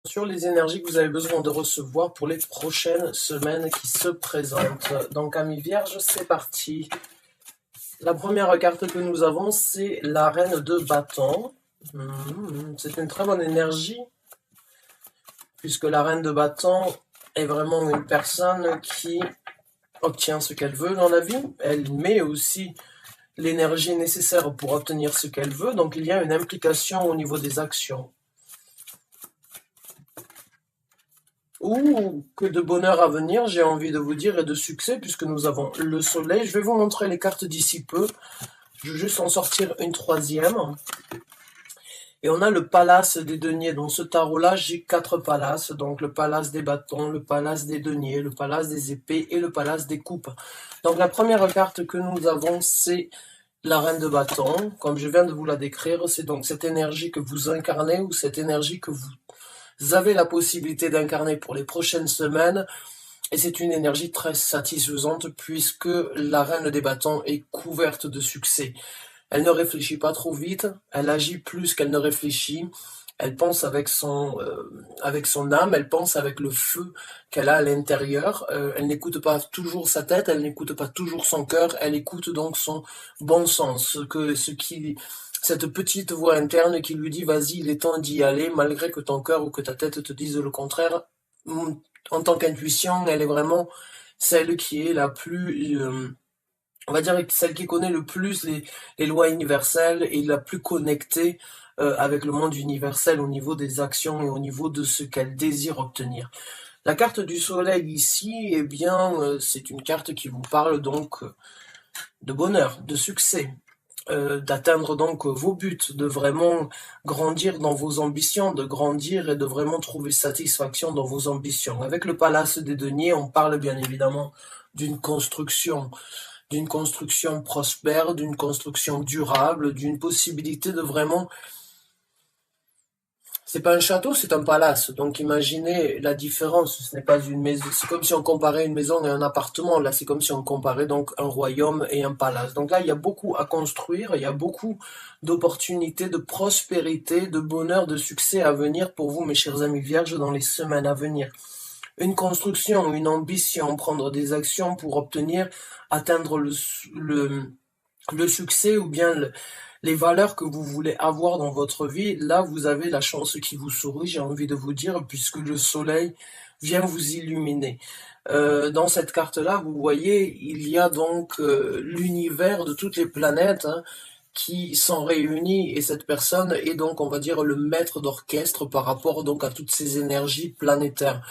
Sur les énergies que vous avez besoin de recevoir pour les prochaines semaines qui se présentent. Donc, amis vierges, c'est parti. La première carte que nous avons, c'est la reine de bâton. C'est une très bonne énergie, puisque la reine de bâton est vraiment une personne qui obtient ce qu'elle veut dans la vie. Elle met aussi l'énergie nécessaire pour obtenir ce qu'elle veut, donc il y a une implication au niveau des actions. Ouh, que de bonheur à venir, j'ai envie de vous dire, et de succès, puisque nous avons le soleil. Je vais vous montrer les cartes d'ici peu. Je vais juste en sortir une troisième. Et on a le palace des deniers. Dans ce tarot-là, j'ai 4 palaces. Donc le palace des bâtons, le palace des deniers, le palace des épées et le palace des coupes. Donc la première carte que nous avons, c'est la reine de bâton. Comme je viens de vous la décrire, c'est donc cette énergie que vous incarnez ou cette énergie que vous avez la possibilité d'incarner pour les prochaines semaines. Et c'est une énergie très satisfaisante puisque la reine des bâtons est couverte de succès. Elle ne réfléchit pas trop vite, elle agit plus qu'elle ne réfléchit. Elle pense avec son âme, elle pense avec le feu qu'elle a à l'intérieur. Elle n'écoute pas toujours sa tête, elle n'écoute pas toujours son cœur, elle écoute donc son bon sens, cette petite voix interne qui lui dit vas-y, il est temps d'y aller, malgré que ton cœur ou que ta tête te dise le contraire. En tant qu'intuition, elle est vraiment celle qui est la plus, on va dire celle qui connaît le plus les lois universelles et la plus connectée avec le monde universel au niveau des actions et au niveau de ce qu'elle désire obtenir. La carte du soleil ici, eh bien, c'est une carte qui vous parle donc de bonheur, de succès, d'atteindre donc vos buts, de vraiment grandir dans vos ambitions, de grandir et de vraiment trouver satisfaction dans vos ambitions. Avec le palace des deniers, on parle bien évidemment d'une construction prospère, d'une construction durable, d'une possibilité de vraiment... C'est pas un château, c'est un palace. Donc imaginez la différence. Ce n'est pas une maison. C'est comme si on comparait une maison et un appartement. Là, c'est comme si on comparait donc un royaume et un palace. Donc là, il y a beaucoup à construire. Il y a beaucoup d'opportunités, de prospérité, de bonheur, de succès à venir pour vous, mes chers amis vierges, dans les semaines à venir. Une construction, une ambition, prendre des actions pour atteindre le succès ou bien les valeurs que vous voulez avoir dans votre vie. Là, vous avez la chance qui vous sourit, j'ai envie de vous dire, puisque le soleil vient vous illuminer. Dans cette carte-là, vous voyez, il y a donc l'univers de toutes les planètes qui sont réunis, et cette personne est donc, on va dire, le maître d'orchestre par rapport donc à toutes ces énergies planétaires.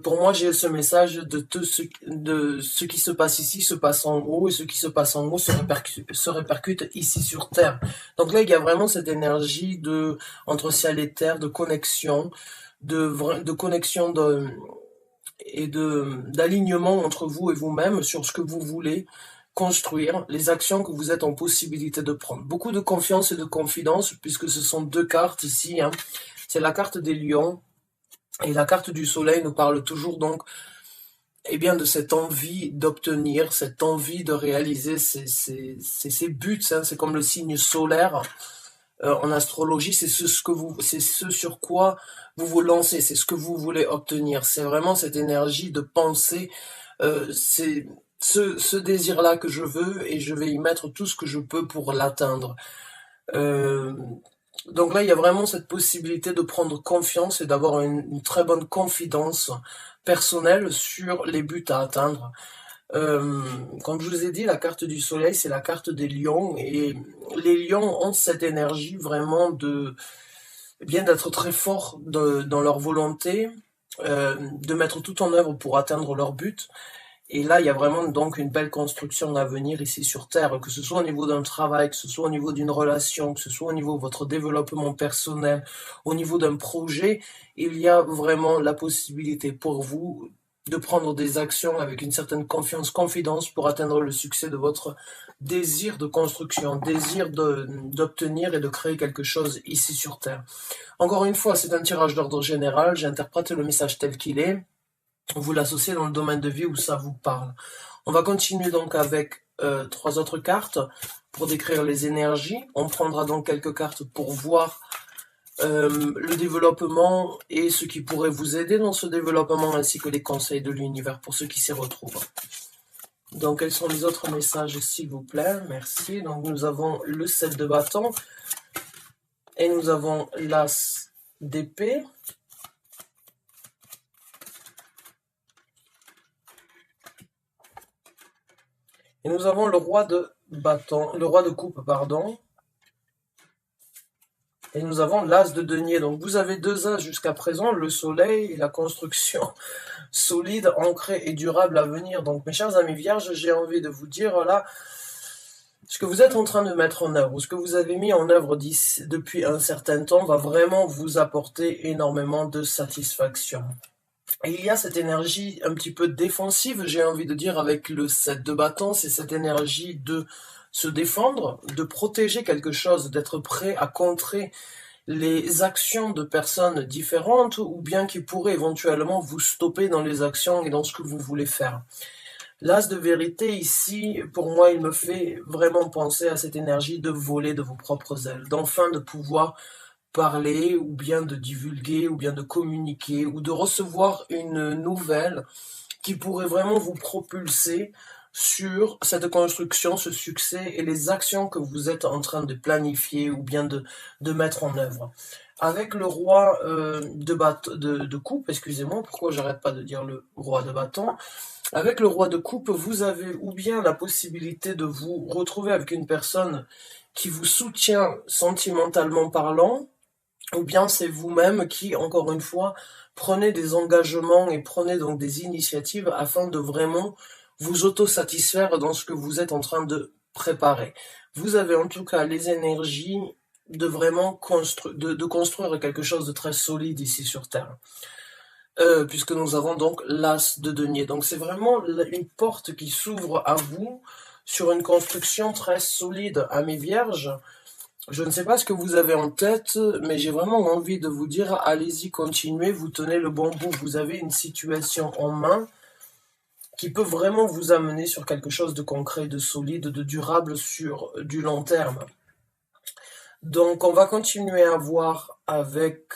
Pour moi, j'ai ce message de ce qui se passe ici se passe en haut, et ce qui se passe en haut se répercute ici sur Terre. Donc là, il y a vraiment cette énergie entre ciel et terre, de connexion, de connexion et d'alignement entre vous et vous-même sur ce que vous voulez construire, les actions que vous êtes en possibilité de prendre. Beaucoup de confiance et de confidence, puisque ce sont 2 cartes ici. C'est la carte des lions. Et la carte du soleil nous parle toujours donc bien, de cette envie d'obtenir, cette envie de réaliser ces buts. C'est comme le signe solaire en astrologie, c'est ce sur quoi vous vous lancez, c'est ce que vous voulez obtenir. C'est vraiment cette énergie de penser, c'est ce désir-là que je veux et je vais y mettre tout ce que je peux pour l'atteindre. Donc là, il y a vraiment cette possibilité de prendre confiance et d'avoir une très bonne confidence personnelle sur les buts à atteindre. Comme je vous ai dit, la carte du soleil, c'est la carte des lions, et les lions ont cette énergie vraiment d'être très forts dans leur volonté, de mettre tout en œuvre pour atteindre leur but. Et là, il y a vraiment donc une belle construction à venir ici sur Terre, que ce soit au niveau d'un travail, que ce soit au niveau d'une relation, que ce soit au niveau de votre développement personnel, au niveau d'un projet. Il y a vraiment la possibilité pour vous de prendre des actions avec une certaine confiance, confidence pour atteindre le succès de votre désir de construction, désir d'obtenir et de créer quelque chose ici sur Terre. Encore une fois, c'est un tirage d'ordre général, j'interprète le message tel qu'il est. Vous l'associez dans le domaine de vie où ça vous parle. On va continuer donc avec 3 autres cartes pour décrire les énergies. On prendra donc quelques cartes pour voir le développement et ce qui pourrait vous aider dans ce développement, ainsi que les conseils de l'univers pour ceux qui s'y retrouvent. Donc, quels sont les autres messages, s'il vous plaît? Merci. Donc, nous avons le 7 de bâton et nous avons l'as d'épée. Et nous avons le roi de bâton, le roi de coupe, pardon. Et nous avons l'as de denier. Donc, vous avez deux as jusqu'à présent, le soleil et la construction solide, ancrée et durable à venir. Donc, mes chers amis vierges, j'ai envie de vous dire là, ce que vous êtes en train de mettre en œuvre, ou ce que vous avez mis en œuvre depuis un certain temps, va vraiment vous apporter énormément de satisfaction. Et il y a cette énergie un petit peu défensive, j'ai envie de dire, avec le 7 de bâton, c'est cette énergie de se défendre, de protéger quelque chose, d'être prêt à contrer les actions de personnes différentes ou bien qui pourraient éventuellement vous stopper dans les actions et dans ce que vous voulez faire. L'as de vérité ici, pour moi, il me fait vraiment penser à cette énergie de voler de vos propres ailes, d'enfin de pouvoir parler ou bien de divulguer ou bien de communiquer ou de recevoir une nouvelle qui pourrait vraiment vous propulser sur cette construction, ce succès et les actions que vous êtes en train de planifier ou bien de mettre en œuvre. Avec le roi de coupe, excusez-moi, pourquoi j'arrête pas de dire le roi de bâton. Avec le roi de coupe, vous avez ou bien la possibilité de vous retrouver avec une personne qui vous soutient sentimentalement parlant, ou bien c'est vous-même qui, encore une fois, prenez des engagements et prenez donc des initiatives afin de vraiment vous autosatisfaire dans ce que vous êtes en train de préparer. Vous avez en tout cas les énergies de vraiment construire quelque chose de très solide ici sur Terre. Puisque nous avons donc l'as de denier. Donc c'est vraiment une porte qui s'ouvre à vous sur une construction très solide, amis vierges. Je ne sais pas ce que vous avez en tête, mais j'ai vraiment envie de vous dire, allez-y, continuez, vous tenez le bon bout. Vous avez une situation en main qui peut vraiment vous amener sur quelque chose de concret, de solide, de durable sur du long terme. Donc on va continuer à voir avec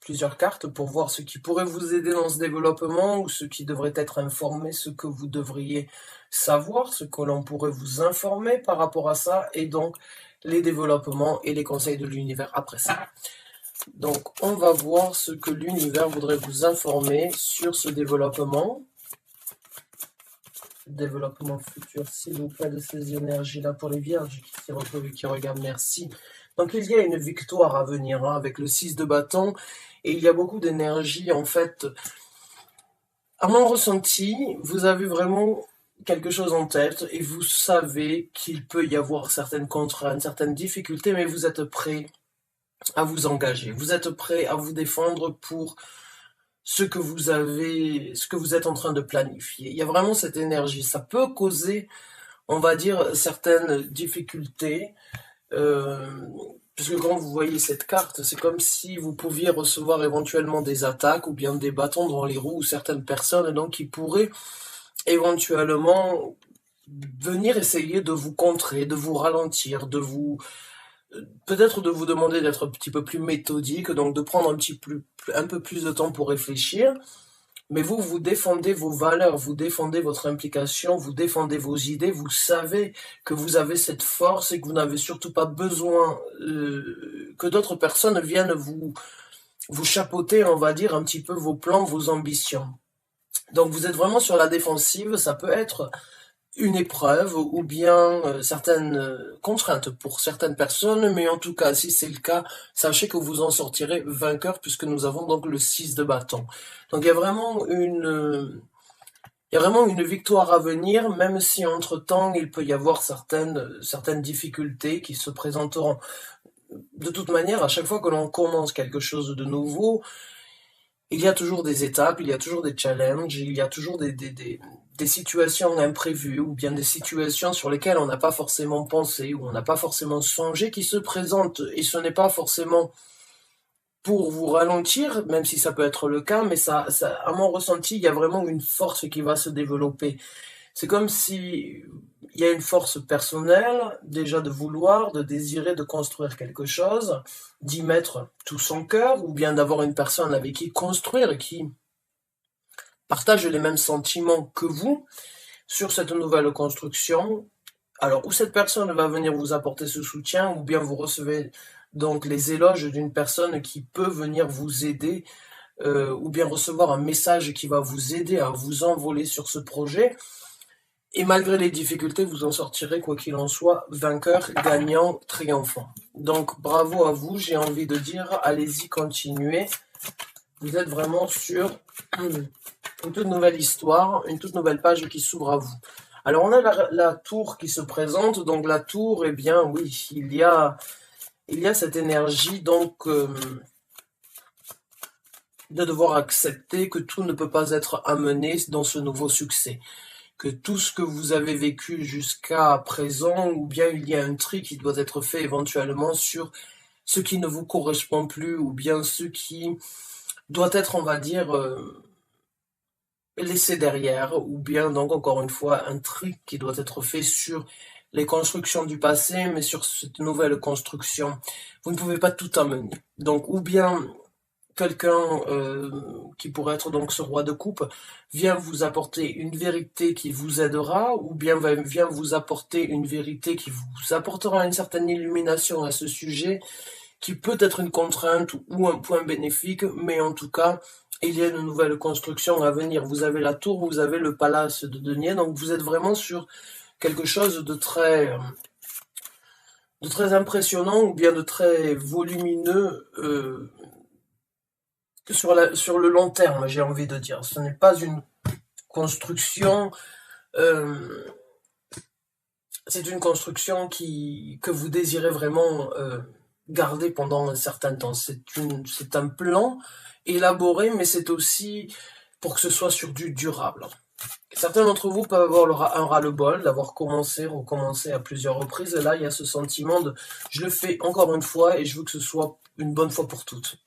plusieurs cartes pour voir ce qui pourrait vous aider dans ce développement ou ce qui devrait être informé, ce que vous devriez savoir, ce que l'on pourrait vous informer par rapport à ça, et donc les développements et les conseils de l'univers après ça. Donc on va voir ce que l'univers voudrait vous informer sur ce développement. Développement futur, s'il vous plaît, de ces énergies-là pour les vierges qui s'y retrouvent et qui regardent, merci. Donc il y a une victoire à venir avec le 6 de bâton, et il y a beaucoup d'énergie en fait. À mon ressenti, vous avez vraiment quelque chose en tête et vous savez qu'il peut y avoir certaines contraintes, certaines difficultés, mais vous êtes prêt à vous engager. Vous êtes prêt à vous défendre pour ce que vous êtes en train de planifier. Il y a vraiment cette énergie. Ça peut causer, on va dire, certaines difficultés, puisque quand vous voyez cette carte, c'est comme si vous pouviez recevoir éventuellement des attaques ou bien des bâtons dans les roues ou certaines personnes donc qui pourraient éventuellement venir essayer de vous contrer, de vous ralentir, peut-être de vous demander d'être un petit peu plus méthodique, donc de prendre un peu plus de temps pour réfléchir. Mais vous défendez vos valeurs, vous défendez votre implication, vous défendez vos idées, vous savez que vous avez cette force et que vous n'avez surtout pas besoin que d'autres personnes viennent vous chapeauter, on va dire, un petit peu vos plans, vos ambitions. Donc vous êtes vraiment sur la défensive, ça peut être une épreuve ou bien certaines contraintes pour certaines personnes, mais en tout cas, si c'est le cas, sachez que vous en sortirez vainqueur puisque nous avons donc le 6 de bâton. Donc il y a vraiment une victoire à venir, même si entre-temps, il peut y avoir certaines difficultés qui se présenteront. De toute manière, à chaque fois que l'on commence quelque chose de nouveau, il y a toujours des étapes, il y a toujours des challenges, il y a toujours des situations imprévues ou bien des situations sur lesquelles on n'a pas forcément pensé ou on n'a pas forcément songé qui se présentent, et ce n'est pas forcément pour vous ralentir, même si ça peut être le cas, mais à mon ressenti, il y a vraiment une force qui va se développer. C'est comme si il y a une force personnelle, déjà de vouloir, de désirer de construire quelque chose, d'y mettre tout son cœur, ou bien d'avoir une personne avec qui construire et qui partage les mêmes sentiments que vous sur cette nouvelle construction. Alors, où cette personne va venir vous apporter ce soutien, ou bien vous recevez donc les éloges d'une personne qui peut venir vous aider, ou bien recevoir un message qui va vous aider à vous envoler sur ce projet. Et malgré les difficultés, vous en sortirez, quoi qu'il en soit, vainqueur, gagnant, triomphant. Donc, bravo à vous, j'ai envie de dire, allez-y, continuez. Vous êtes vraiment sur une toute nouvelle histoire, une toute nouvelle page qui s'ouvre à vous. Alors, on a la tour qui se présente. Donc, la tour, eh bien, oui, il y a cette énergie, donc, de devoir accepter que tout ne peut pas être amené dans ce nouveau succès. Que tout ce que vous avez vécu jusqu'à présent, ou bien il y a un tri qui doit être fait éventuellement sur ce qui ne vous correspond plus, ou bien ce qui doit être, on va dire, laissé derrière, ou bien donc encore une fois un tri qui doit être fait sur les constructions du passé, mais sur cette nouvelle construction. Vous ne pouvez pas tout amener. Donc, ou bien quelqu'un qui pourrait être donc ce roi de coupe vient vous apporter une vérité qui vous aidera, ou bien vient vous apporter une vérité qui vous apportera une certaine illumination à ce sujet, qui peut être une contrainte ou un point bénéfique, mais en tout cas, il y a une nouvelle construction à venir. Vous avez la tour, vous avez le palace de Denier, donc vous êtes vraiment sur quelque chose de très impressionnant, ou bien de très volumineux, sur le long terme, j'ai envie de dire. Ce n'est pas une construction, c'est une construction que vous désirez vraiment garder pendant un certain temps. C'est un plan élaboré, mais c'est aussi pour que ce soit sur du durable. Certains d'entre vous peuvent avoir un ras-le-bol d'avoir recommencé à plusieurs reprises, et là il y a ce sentiment de je le fais encore une fois et je veux que ce soit une bonne fois pour toutes.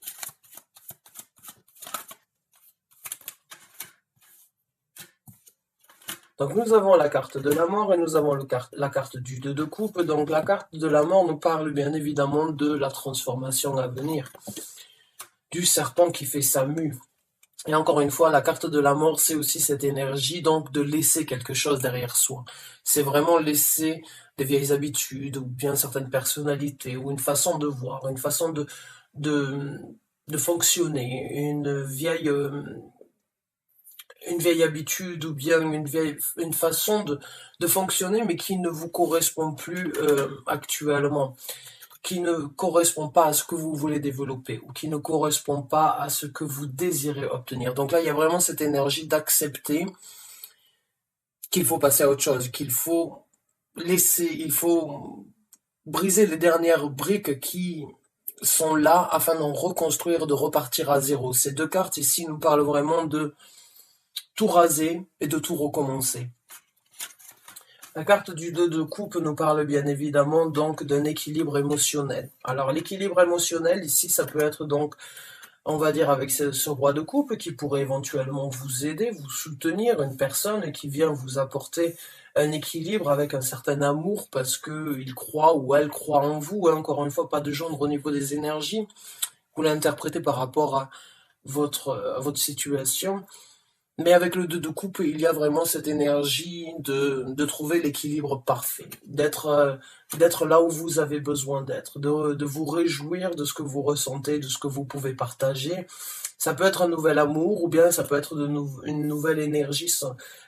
Donc nous avons la carte de la mort et nous avons la carte du 2 de coupe. Donc la carte de la mort nous parle bien évidemment de la transformation à venir, du serpent qui fait sa mue. Et encore une fois, la carte de la mort, c'est aussi cette énergie donc de laisser quelque chose derrière soi. C'est vraiment laisser des vieilles habitudes, ou bien certaines personnalités, ou une façon de voir, une façon de fonctionner, une vieille habitude, ou bien une façon de fonctionner, mais qui ne vous correspond plus actuellement, qui ne correspond pas à ce que vous voulez développer, ou qui ne correspond pas à ce que vous désirez obtenir. Donc là, il y a vraiment cette énergie d'accepter qu'il faut passer à autre chose, qu'il faut il faut briser les dernières briques qui sont là afin d'en reconstruire, de repartir à zéro. Ces deux cartes ici nous parlent vraiment de tout raser et de tout recommencer. La carte du 2 de coupe nous parle bien évidemment donc d'un équilibre émotionnel. Alors l'équilibre émotionnel ici, ça peut être donc, on va dire, avec ce roi de coupe qui pourrait éventuellement vous aider, vous soutenir, une personne qui vient vous apporter un équilibre avec un certain amour parce qu'il croit ou elle croit en vous. Encore une fois, pas de gendre au niveau des énergies. Vous l'interprétez par rapport à votre situation. Mais avec le 2 de coupe, il y a vraiment cette énergie de trouver l'équilibre parfait, d'être là où vous avez besoin d'être, de vous réjouir de ce que vous ressentez, de ce que vous pouvez partager. Ça peut être un nouvel amour, ou bien ça peut être une nouvelle énergie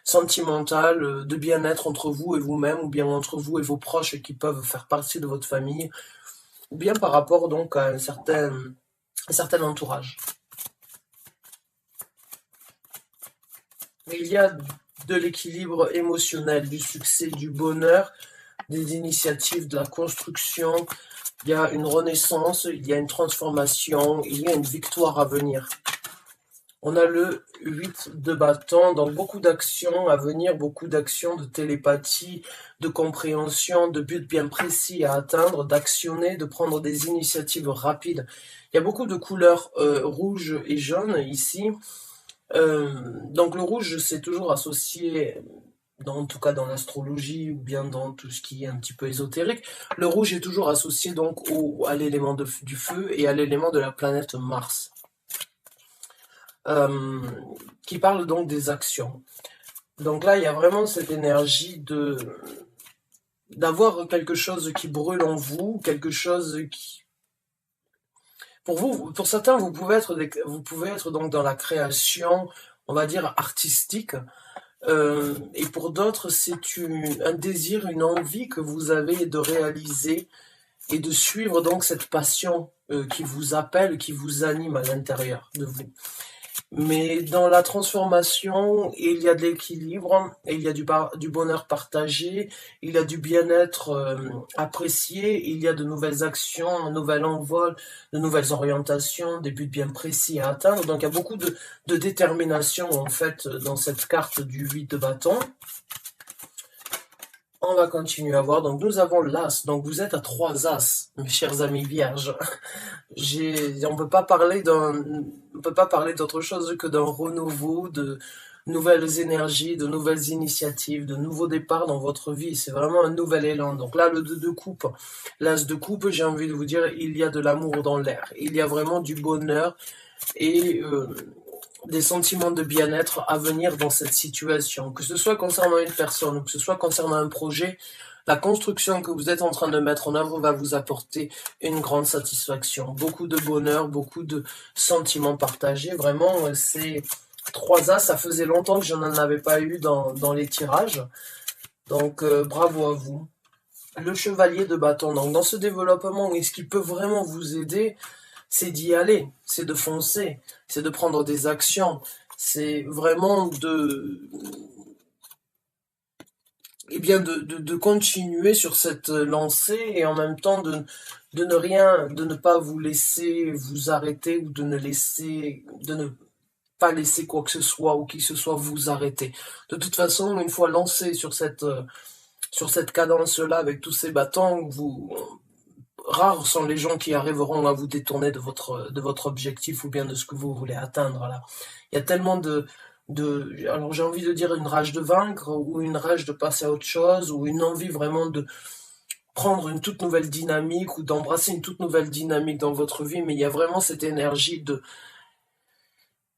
sentimentale, de bien-être entre vous et vous-même, ou bien entre vous et vos proches qui peuvent faire partie de votre famille, ou bien par rapport donc à un certain entourage. Il y a de l'équilibre émotionnel, du succès, du bonheur, des initiatives, de la construction. Il y a une renaissance, il y a une transformation, il y a une victoire à venir. On a le 8 de bâton, donc beaucoup d'actions à venir, beaucoup d'actions de télépathie, de compréhension, de buts bien précis à atteindre, d'actionner, de prendre des initiatives rapides. Il y a beaucoup de couleurs rouge et jaune ici. Donc le rouge, c'est toujours associé en tout cas dans l'astrologie ou bien dans tout ce qui est un petit peu ésotérique. Le rouge est toujours associé donc à l'élément du feu et à l'élément de la planète Mars, euh, qui parle donc des actions. Donc là, il y a vraiment cette énergie d'avoir quelque chose qui brûle en vous, quelque chose qui... Pour vous, pour certains, vous pouvez être donc dans la création, on va dire, artistique, et pour d'autres, c'est un désir, une envie que vous avez de réaliser et de suivre donc cette passion qui vous appelle, qui vous anime à l'intérieur de vous. Mais dans la transformation, il y a de l'équilibre, il y a du bonheur partagé, il y a du bien-être apprécié, il y a de nouvelles actions, un nouvel envol, de nouvelles orientations, des buts bien précis à atteindre. Donc il y a beaucoup de détermination en fait dans cette carte du 8 de bâton. On va continuer à voir. Donc nous avons l'As. Donc vous êtes à 3 As, mes chers amis vierges. On peut pas parler d'autre chose que d'un renouveau, de nouvelles énergies, de nouvelles initiatives, de nouveaux départs dans votre vie. C'est vraiment un nouvel élan. Donc là, le 2 de coupe, l'As de coupe, j'ai envie de vous dire, il y a de l'amour dans l'air. Il y a vraiment du bonheur et des sentiments de bien-être à venir dans cette situation. Que ce soit concernant une personne ou que ce soit concernant un projet, la construction que vous êtes en train de mettre en œuvre va vous apporter une grande satisfaction. Beaucoup de bonheur, beaucoup de sentiments partagés. Vraiment, ces 3 As, ça faisait longtemps que je n'en avais pas eu dans les tirages. Donc, bravo à vous. Le chevalier de bâton. Donc, dans ce développement, ce qui peut vraiment vous aider, c'est d'y aller, c'est de foncer, c'est de prendre des actions, c'est vraiment de continuer sur cette lancée et en même temps de ne pas vous laisser vous arrêter ou de ne pas laisser quoi que ce soit ou qui que ce soit vous arrêter. De toute façon, une fois lancé sur cette cadence-là avec tous ces bâtons, rares sont les gens qui arriveront à vous détourner de votre objectif ou bien de ce que vous voulez atteindre là. Il y a tellement alors j'ai envie de dire une rage de vaincre ou une rage de passer à autre chose ou une envie vraiment de prendre une toute nouvelle dynamique ou d'embrasser une toute nouvelle dynamique dans votre vie, mais il y a vraiment cette énergie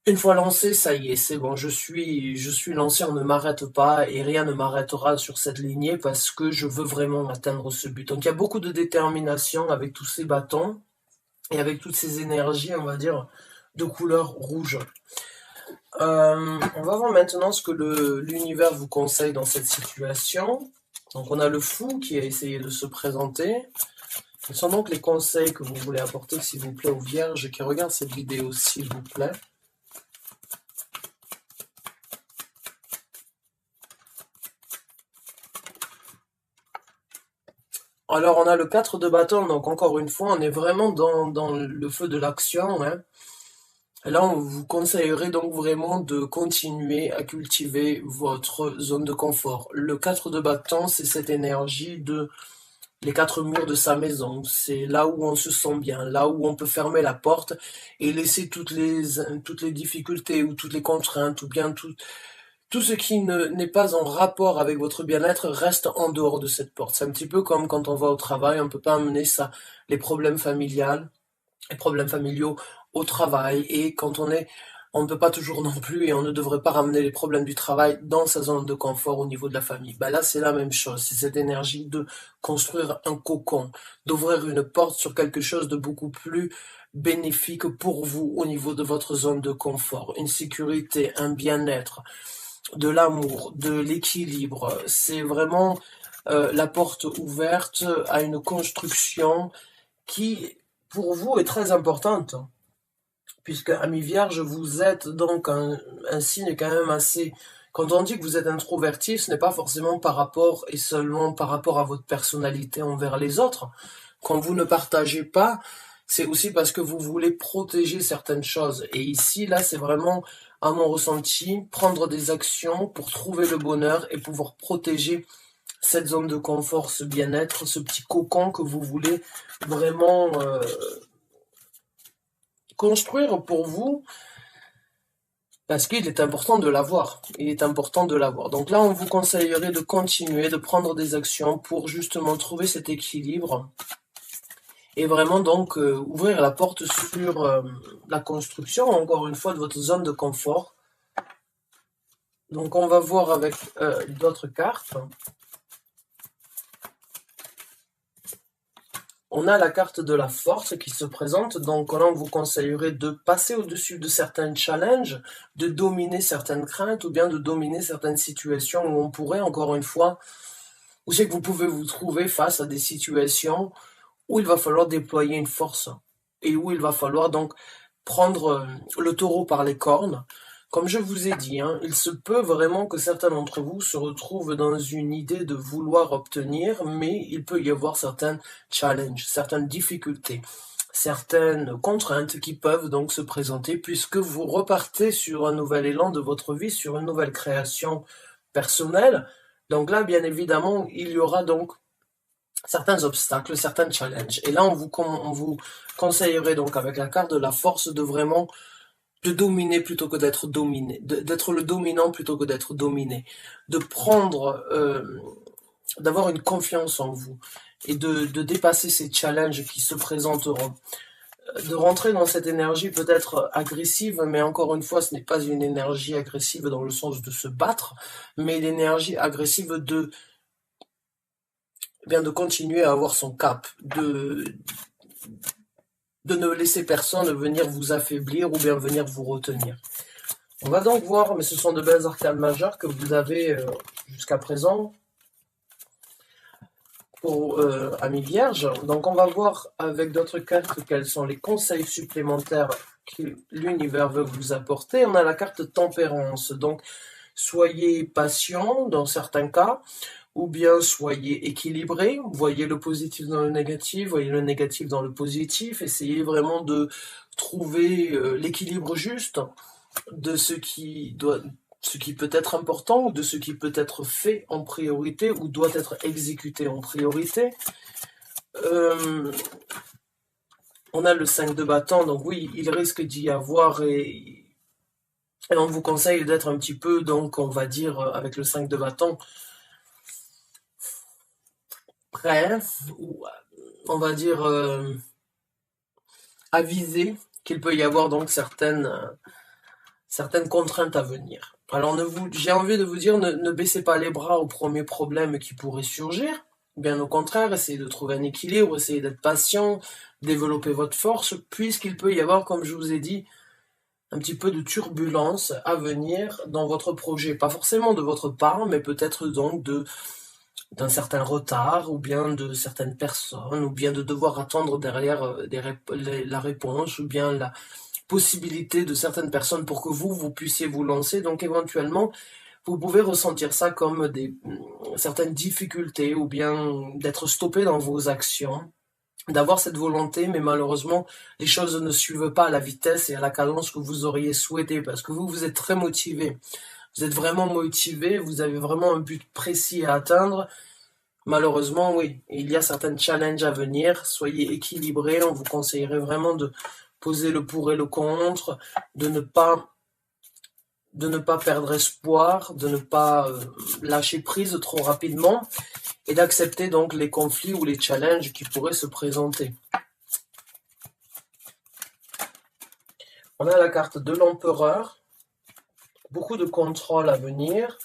une fois lancé, ça y est, c'est bon, je suis lancé, on ne m'arrête pas et rien ne m'arrêtera sur cette lignée parce que je veux vraiment atteindre ce but. Donc il y a beaucoup de détermination avec tous ces bâtons et avec toutes ces énergies, on va dire, de couleur rouge. On va voir maintenant ce que l'univers vous conseille dans cette situation. Donc on a le fou qui a essayé de se présenter. Quels sont donc les conseils que vous voulez apporter, s'il vous plaît, aux vierges qui regardent cette vidéo, s'il vous plaît? Alors on a le 4 de bâton, donc encore une fois, on est vraiment dans le feu de l'action, hein. Et là, on vous conseillerait donc vraiment de continuer à cultiver votre zone de confort. Le 4 de bâton, c'est cette énergie les 4 murs de sa maison. C'est là où on se sent bien, là où on peut fermer la porte et laisser toutes les difficultés ou toutes les contraintes ou bien tout ce qui n'est pas en rapport avec votre bien-être reste en dehors de cette porte. C'est un petit peu comme quand on va au travail, on ne peut pas amener les problèmes familiaux au travail. Et quand on ne peut pas toujours non plus et on ne devrait pas ramener les problèmes du travail dans sa zone de confort au niveau de la famille. Ben là, c'est la même chose. C'est cette énergie de construire un cocon, d'ouvrir une porte sur quelque chose de beaucoup plus bénéfique pour vous au niveau de votre zone de confort. Une sécurité, un bien-être, de l'amour, de l'équilibre. C'est vraiment la porte ouverte à une construction qui, pour vous, est très importante. Puisque, ami vierge, vous êtes donc un signe quand même assez... Quand on dit que vous êtes introverti, ce n'est pas forcément par rapport et seulement par rapport à votre personnalité envers les autres. Quand vous ne partagez pas, c'est aussi parce que vous voulez protéger certaines choses. Et ici, là, c'est vraiment, à mon ressenti, prendre des actions pour trouver le bonheur et pouvoir protéger cette zone de confort, ce bien-être, ce petit cocon que vous voulez vraiment construire pour vous. parce qu'il est important de l'avoir. Il est important de l'avoir. Donc là, on vous conseillerait de continuer, de prendre des actions pour justement trouver cet équilibre et vraiment donc ouvrir la porte sur la construction, encore une fois, de votre zone de confort. Donc on va voir avec d'autres cartes. On a la carte de la force qui se présente, donc là on vous conseillerait de passer au-dessus de certains challenges, de dominer certaines craintes ou bien de dominer certaines situations où on pourrait, encore une fois, où c'est que vous pouvez vous trouver face à des situations où il va falloir déployer une force et où il va falloir donc prendre le taureau par les cornes. Comme je vous ai dit, hein, il se peut vraiment que certains d'entre vous se retrouvent dans une idée de vouloir obtenir, mais il peut y avoir certains challenges, certaines difficultés, certaines contraintes qui peuvent donc se présenter puisque vous repartez sur un nouvel élan de votre vie, sur une nouvelle création personnelle. Donc là, bien évidemment, il y aura donc certains obstacles, certains challenges. Et là, on vous conseillerait donc avec la carte de la force de vraiment de dominer plutôt que d'être dominé, d'être le dominant plutôt que d'être dominé, de prendre, d'avoir une confiance en vous et de dépasser ces challenges qui se présenteront, de rentrer dans cette énergie peut-être agressive, mais encore une fois, ce n'est pas une énergie agressive dans le sens de se battre, mais l'énergie agressive de continuer à avoir son cap, de ne laisser personne venir vous affaiblir ou bien venir vous retenir. On va donc voir, mais ce sont de belles arcanes majeures que vous avez jusqu'à présent pour Amis Vierge. Donc on va voir avec d'autres cartes quels sont les conseils supplémentaires que l'univers veut vous apporter. On a la carte Tempérance, donc soyez patient dans certains cas, ou bien soyez équilibré, voyez le positif dans le négatif, voyez le négatif dans le positif, essayez vraiment de trouver l'équilibre juste de ce qui peut être important, ou de ce qui peut être fait en priorité, ou doit être exécuté en priorité. On a le 5 de bâton, donc oui, il risque d'y avoir, et on vous conseille d'être un petit peu, donc on va dire, avec le 5 de bâton, prêt, ou on va dire avisé qu'il peut y avoir donc certaines contraintes à venir. Alors j'ai envie de vous dire, ne baissez pas les bras au premier problème qui pourrait surgir. Bien au contraire, essayez de trouver un équilibre, essayez d'être patient, développer votre force, puisqu'il peut y avoir, comme je vous ai dit, un petit peu de turbulence à venir dans votre projet. Pas forcément de votre part, mais peut-être donc d'un certain retard, ou bien de certaines personnes, ou bien de devoir attendre derrière la réponse, ou bien la possibilité de certaines personnes pour que vous puissiez vous lancer. Donc éventuellement, vous pouvez ressentir ça comme certaines difficultés, ou bien d'être stoppé dans vos actions, d'avoir cette volonté, mais malheureusement, les choses ne suivent pas à la vitesse et à la cadence que vous auriez souhaité, parce que vous êtes très motivé. Vous êtes vraiment motivé, vous avez vraiment un but précis à atteindre. Malheureusement, oui, il y a certains challenges à venir. Soyez équilibrés, on vous conseillerait vraiment de poser le pour et le contre, de ne pas perdre espoir, de ne pas lâcher prise trop rapidement, et d'accepter donc les conflits ou les challenges qui pourraient se présenter. On a la carte de l'empereur, beaucoup de contrôle à venir,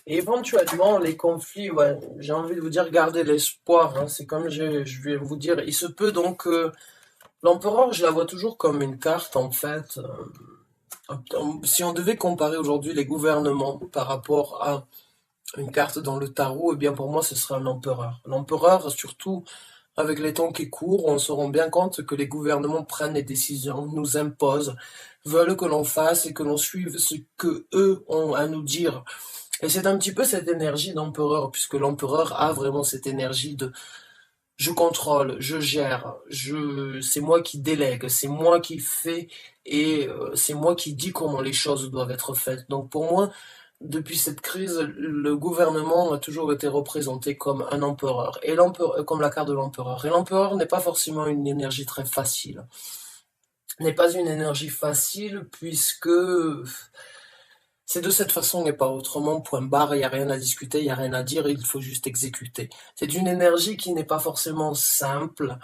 et éventuellement les conflits, ouais, j'ai envie de vous dire, gardez l'espoir, hein, c'est comme je vais vous dire, il se peut donc l'empereur, je la vois toujours comme une carte en fait. Si on devait comparer aujourd'hui les gouvernements par rapport à une carte dans le tarot, eh bien pour moi ce serait un empereur. L'empereur, surtout avec les temps qui courent, on se rend bien compte que les gouvernements prennent des décisions, nous imposent, veulent que l'on fasse et que l'on suive ce que eux ont à nous dire. Et c'est un petit peu cette énergie d'empereur, puisque l'empereur a vraiment cette énergie de je contrôle, je gère, c'est moi qui délègue, c'est moi qui fais, et c'est moi qui dis comment les choses doivent être faites. Donc pour moi, depuis cette crise, le gouvernement a toujours été représenté comme un empereur, et comme la carte de l'empereur. Et l'empereur n'est pas forcément une énergie très facile. n'est pas une énergie facile puisque c'est de cette façon et pas autrement, point barre, il n'y a rien à discuter, il n'y a rien à dire, il faut juste exécuter. C'est une énergie qui n'est pas forcément simple,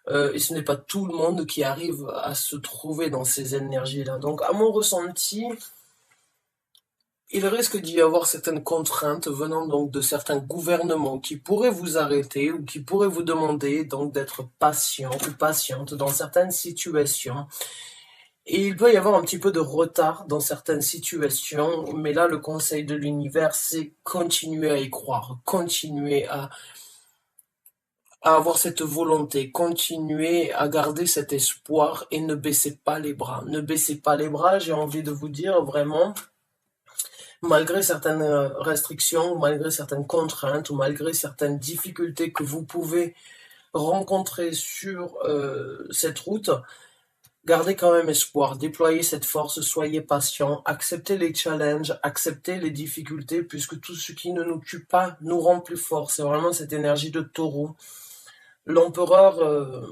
et ce n'est pas tout le monde qui arrive à se trouver dans ces énergies-là. Donc à mon ressenti, il risque d'y avoir certaines contraintes venant donc de certains gouvernements qui pourraient vous arrêter ou qui pourraient vous demander donc d'être patient ou patiente dans certaines situations. Et il peut y avoir un petit peu de retard dans certaines situations, mais là, le conseil de l'univers, c'est continuer à y croire, continuer à avoir cette volonté, continuer à garder cet espoir et ne baissez pas les bras. Ne baissez pas les bras, j'ai envie de vous dire vraiment, malgré certaines restrictions, malgré certaines contraintes ou malgré certaines difficultés que vous pouvez rencontrer sur cette route, gardez quand même espoir, déployez cette force, soyez patient, acceptez les challenges, acceptez les difficultés, puisque tout ce qui ne nous tue pas nous rend plus forts. C'est vraiment cette énergie de taureau. L'empereur,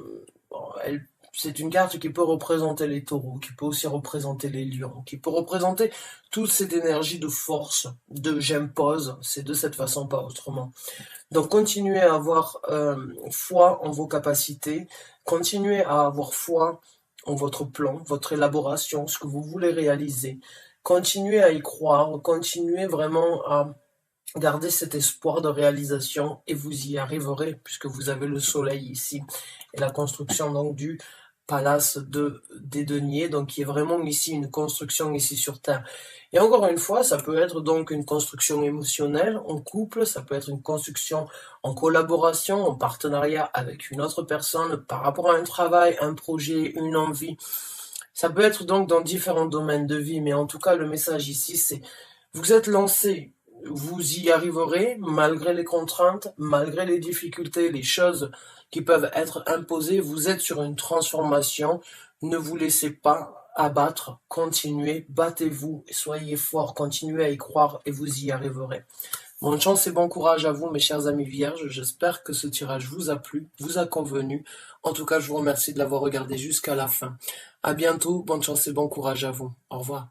c'est une carte qui peut représenter les taureaux, qui peut aussi représenter les lions, qui peut représenter toute cette énergie de force, de j'impose, c'est de cette façon, pas autrement. Donc continuez à avoir foi en vos capacités, continuez à avoir foi en votre plan, votre élaboration, ce que vous voulez réaliser. Continuez à y croire, continuez vraiment à garder cet espoir de réalisation et vous y arriverez puisque vous avez le soleil ici et la construction donc du palace des deniers, donc qui est vraiment ici une construction ici sur Terre. Et encore une fois, ça peut être donc une construction émotionnelle en couple, ça peut être une construction en collaboration, en partenariat avec une autre personne par rapport à un travail, un projet, une envie. Ça peut être donc dans différents domaines de vie, mais en tout cas, le message ici, c'est vous êtes lancé, vous y arriverez malgré les contraintes, malgré les difficultés, les choses qui peuvent être imposées. Vous êtes sur une transformation. Ne vous laissez pas abattre. Continuez, battez-vous, soyez forts, continuez à y croire et vous y arriverez. Bonne chance et bon courage à vous, mes chers amis vierges. J'espère que ce tirage vous a plu, vous a convenu. En tout cas, je vous remercie de l'avoir regardé jusqu'à la fin. À bientôt, bonne chance et bon courage à vous. Au revoir.